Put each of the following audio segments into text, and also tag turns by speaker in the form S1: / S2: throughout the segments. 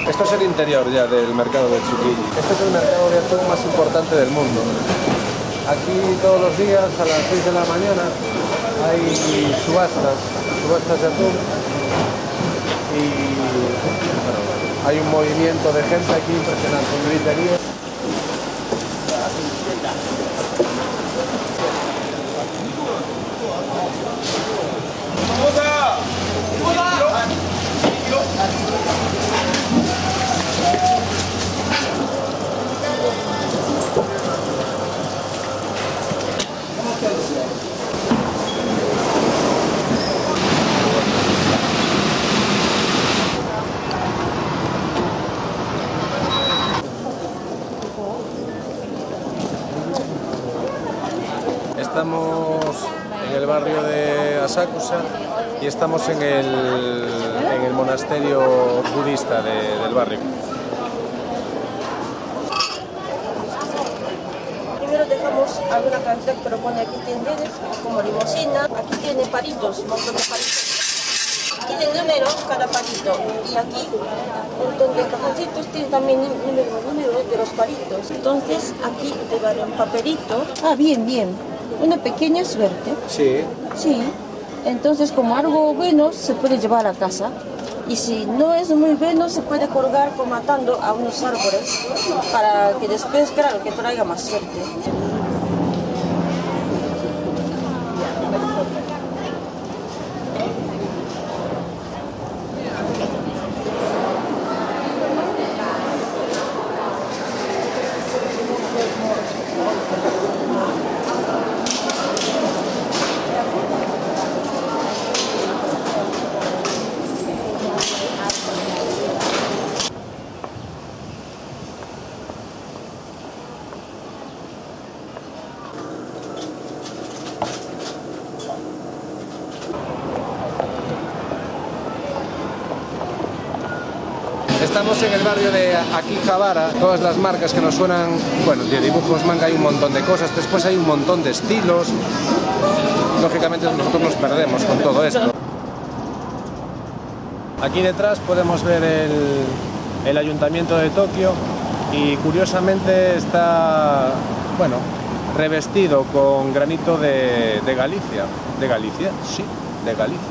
S1: Esto es el interior ya del mercado de Chuquillo. Este es el mercado de atún más importante del mundo. Aquí todos los días a las 6 de la mañana hay subastas de atún y bueno, hay un movimiento de gente aquí impresionante, un griterío. Estamos en el barrio de Asakusa y estamos en el monasterio budista del barrio.
S2: Primero dejamos alguna cantidad que propone aquí tiene como limosina, aquí tiene palitos, un montón de palitos. Tiene número cada palito y aquí un montón de cajoncitos tiene también número de los palitos. Entonces aquí te va un papelito. Ah, bien. Una pequeña suerte.
S1: Sí.
S2: Sí. Entonces como algo bueno se puede llevar a casa. Y si no es muy bueno se puede colgar como atando a unos árboles para que después, claro, que traiga más suerte.
S1: Estamos en el barrio de Akihabara, todas las marcas que nos suenan, bueno, de dibujos manga hay un montón de cosas, después hay un montón de estilos, lógicamente nosotros nos perdemos con todo esto. Aquí detrás podemos ver el Ayuntamiento de Tokio y curiosamente está, bueno, revestido con granito de Galicia. ¿De Galicia? Sí, de Galicia.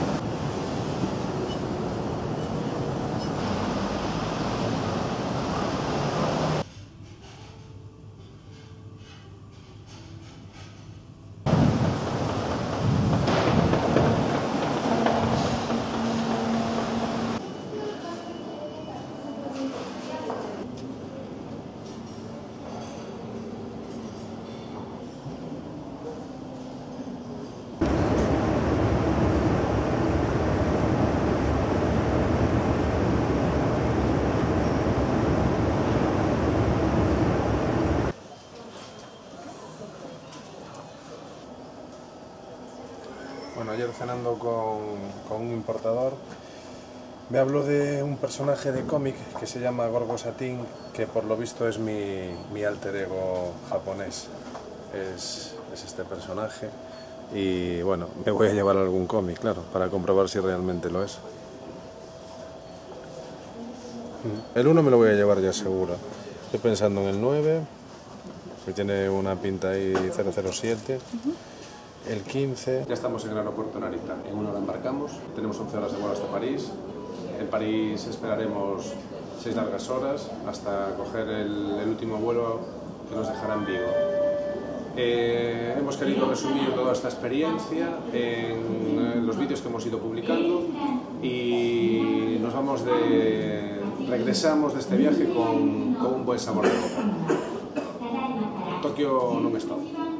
S1: Bueno, ayer cenando con un importador me habló de un personaje de cómic que se llama Gorgo Satín, que por lo visto es mi alter ego japonés. Es este personaje y bueno, me voy a llevar algún cómic, claro, para comprobar si realmente lo es. El 1 me lo voy a llevar ya seguro. Estoy pensando en el 9, que tiene una pinta ahí 007. El 15. Ya estamos en el aeropuerto Narita. En 1 hora embarcamos. Tenemos 11 horas de vuelo hasta París. En París esperaremos 6 largas horas hasta coger el último vuelo que nos dejará en Vigo. Hemos querido resumir toda esta experiencia en los vídeos que hemos ido publicando y regresamos de este viaje con un buen sabor de boca. Tokio non é todo.